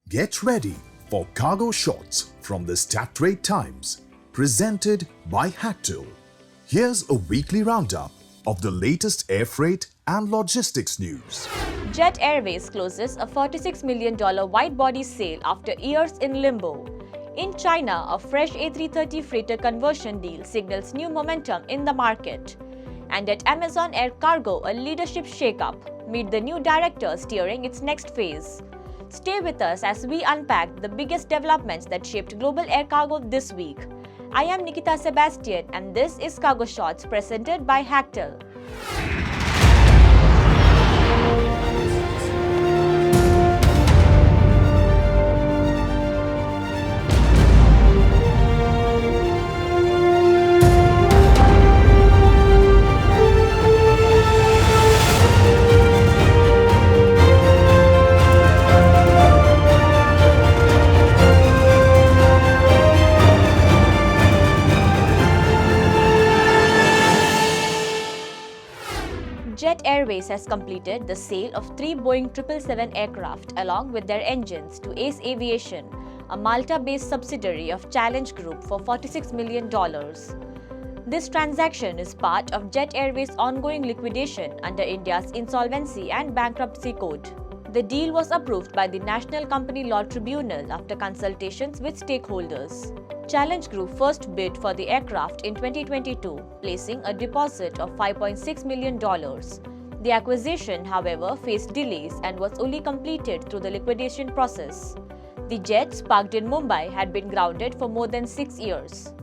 Get ready for cargo shots from the Strat Times, presented by HACTL. Here's a weekly roundup of the latest air freight and logistics news. Jet Airways closes a $46 million wide-body sale after years in limbo. In China, a fresh A330 freighter conversion deal signals new momentum in the market. And at Amazon Air Cargo, a leadership shakeup. Meet the new director steering its next phase. Stay with us as we unpack the biggest developments that shaped global air cargo this week. I am Nikita Sebastian and this is Cargo Shots presented by HACTL. Jet Airways has completed the sale of 3 Boeing 777 aircraft along with their engines to Aviation, a Malta-based subsidiary of Challenge Group, for $46 million. This transaction is part of Jet Airways' ongoing liquidation under India's Insolvency and Bankruptcy Code. The deal was approved by the National Company Law Tribunal after consultations with stakeholders. Challenge Group first bid for the aircraft in 2022, placing a deposit of $5.6 million. The acquisition, however, faced delays and was only completed through the liquidation process. The jets parked in Mumbai had been grounded for more than 6 years.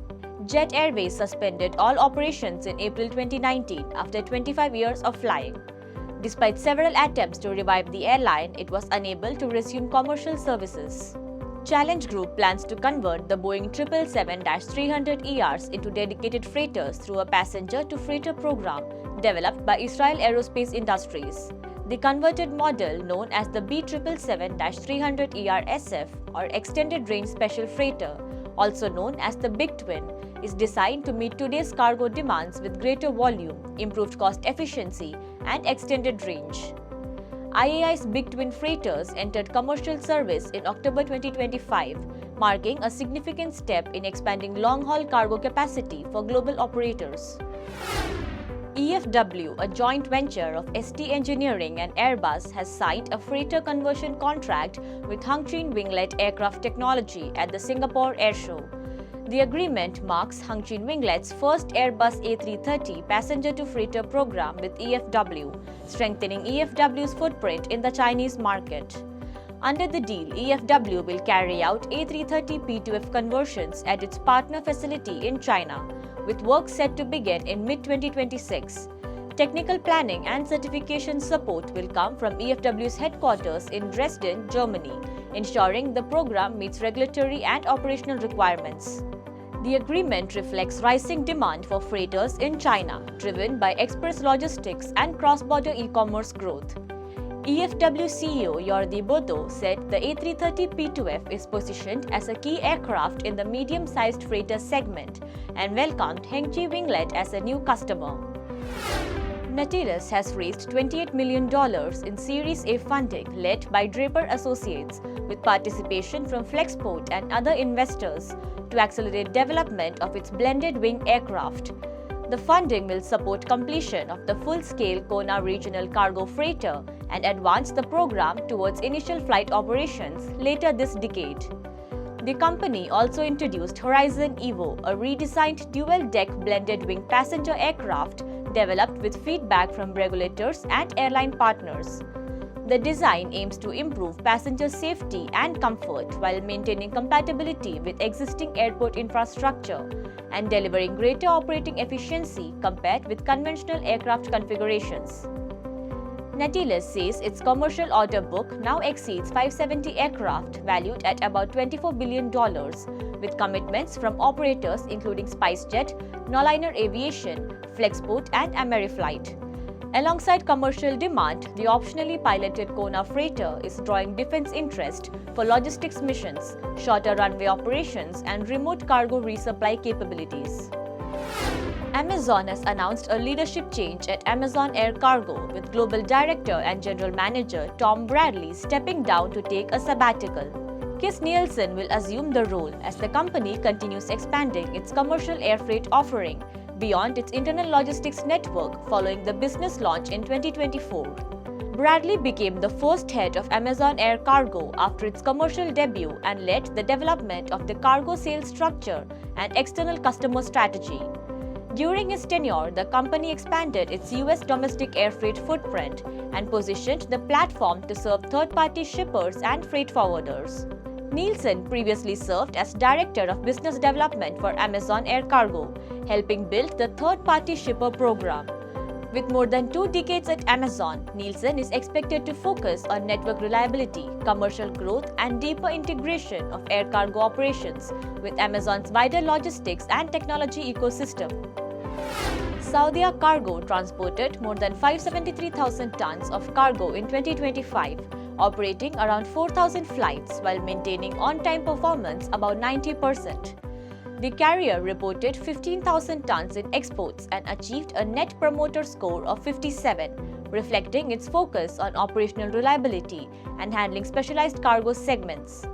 Jet Airways suspended all operations in April 2019 after 25 years of flying. Despite several attempts to revive the airline, it was unable to resume commercial services. Challenge Group plans to convert the Boeing 777-300ERs into dedicated freighters through a passenger-to-freighter program developed by Israel Aerospace Industries. The converted model, known as the B777-300ER SF or Extended Range Special Freighter, also known as the Big Twin, is designed to meet today's cargo demands with greater volume, improved cost efficiency, and extended range. IAI's Big Twin freighters entered commercial service in October 2025, marking a significant step in expanding long-haul cargo capacity for global operators. EFW, a joint venture of ST Engineering and Airbus, has signed a freighter conversion contract with Hongqin Winglet Aircraft Technology at the Singapore Airshow. The agreement marks Hongqin Winglet's first Airbus A330 passenger-to-freighter program with EFW, strengthening EFW's footprint in the Chinese market. Under the deal, EFW will carry out A330 P2F conversions at its partner facility in China, with work set to begin in mid-2026. Technical planning and certification support will come from EFW's headquarters in Dresden, Germany, ensuring the program meets regulatory and operational requirements. The agreement reflects rising demand for freighters in China, driven by express logistics and cross-border e-commerce growth. EFW CEO Jordi Boto said the A330 P2F is positioned as a key aircraft in the medium-sized freighter segment and welcomed Hongqin Winglet as a new customer. Natilus has raised $28 million in Series A funding led by Draper Associates, with participation from Flexport and other investors, to accelerate development of its blended wing aircraft. The funding will support completion of the full-scale Kona regional cargo freighter and advance the program towards initial flight operations later this decade. The company also introduced Horizon Evo, a redesigned dual-deck blended wing passenger aircraft developed with feedback from regulators and airline partners. The design aims to improve passenger safety and comfort while maintaining compatibility with existing airport infrastructure and delivering greater operating efficiency compared with conventional aircraft configurations. Natilus says its commercial order book now exceeds 570 aircraft valued at about $24 billion, with commitments from operators including SpiceJet, Noliner Aviation, Flexport and Ameriflight. Alongside commercial demand, the optionally piloted Kona freighter is drawing defense interest for logistics missions, shorter runway operations, and remote cargo resupply capabilities. Amazon has announced a leadership change at Amazon Air Cargo, with Global Director and General Manager Tom Bradley stepping down to take a sabbatical. Marcus Nielsen will assume the role as the company continues expanding its commercial air freight offering beyond its internal logistics network following the business launch in 2024. Bradley became the first head of Amazon Air Cargo after its commercial debut and led the development of the cargo sales structure and external customer strategy. During his tenure, the company expanded its US domestic air freight footprint and positioned the platform to serve third-party shippers and freight forwarders. Nielsen previously served as Director of Business Development for Amazon Air Cargo, helping build the third-party shipper program. With more than 2 decades at Amazon, Nielsen is expected to focus on network reliability, commercial growth, and deeper integration of air cargo operations with Amazon's wider logistics and technology ecosystem. Saudia Cargo transported more than 573,000 tons of cargo in 2025, operating around 4,000 flights while maintaining on-time performance about 90%. The carrier reported 15,000 tons in exports and achieved a Net Promoter Score of 57, reflecting its focus on operational reliability and handling specialized cargo segments.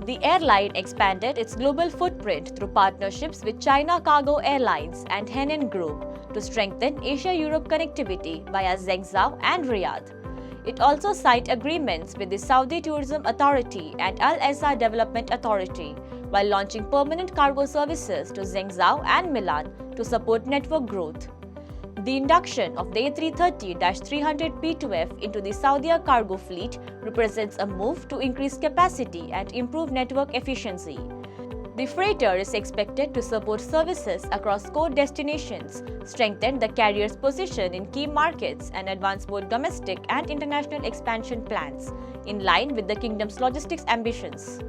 The airline expanded its global footprint through partnerships with China Cargo Airlines and Henan Group to strengthen Asia-Europe connectivity via Zhengzhou and Riyadh. It also signed agreements with the Saudi Tourism Authority and Al Essa Development Authority, while launching permanent cargo services to Zhengzhou and Milan to support network growth. The induction of the A330-300 P2F into the Saudia Cargo fleet represents a move to increase capacity and improve network efficiency. The freighter is expected to support services across core destinations, strengthen the carrier's position in key markets, and advance both domestic and international expansion plans, in line with the kingdom's logistics ambitions.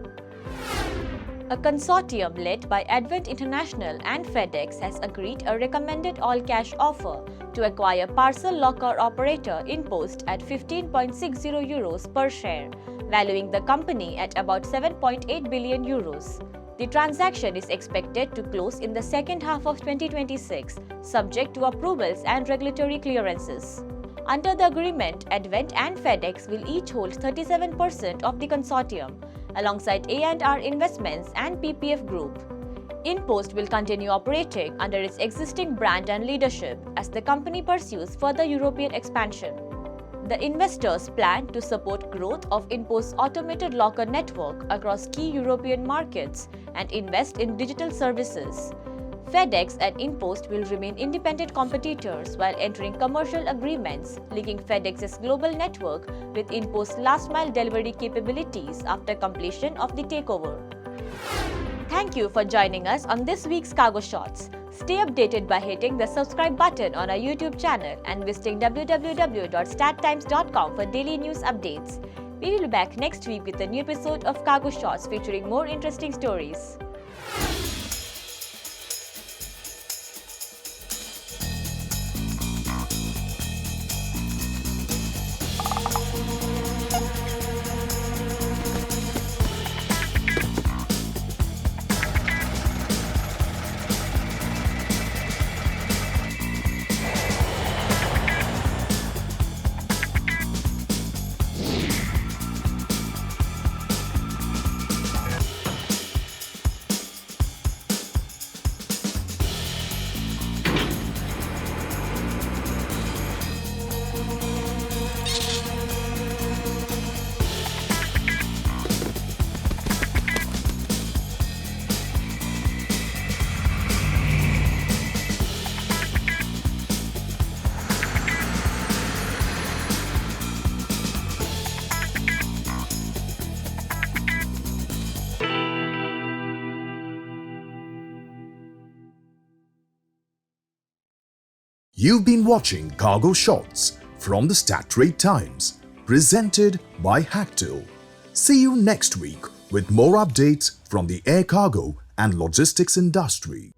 A consortium led by Advent International and FedEx has agreed a recommended all-cash offer to acquire parcel locker operator InPost at 15.60 euros per share, valuing the company at about 7.8 billion euros. The transaction is expected to close in the second half of 2026, subject to approvals and regulatory clearances. Under the agreement, Advent and FedEx will each hold 37% of the consortium, alongside A&R Investments and PPF Group. InPost will continue operating under its existing brand and leadership as the company pursues further European expansion. The investors plan to support growth of InPost's automated locker network across key European markets and invest in digital services. FedEx and InPost will remain independent competitors while entering commercial agreements linking FedEx's global network with InPost's last-mile delivery capabilities after completion of the takeover. Thank you for joining us on this week's Cargo Shots. Stay updated by hitting the subscribe button on our YouTube channel and visiting www.stattimes.com for daily news updates. We will be back next week with a new episode of Cargo Shots featuring more interesting stories. You've been watching Cargo Shots from the Start Times, presented by HACTL. See you next week with more updates from the air cargo and logistics industry.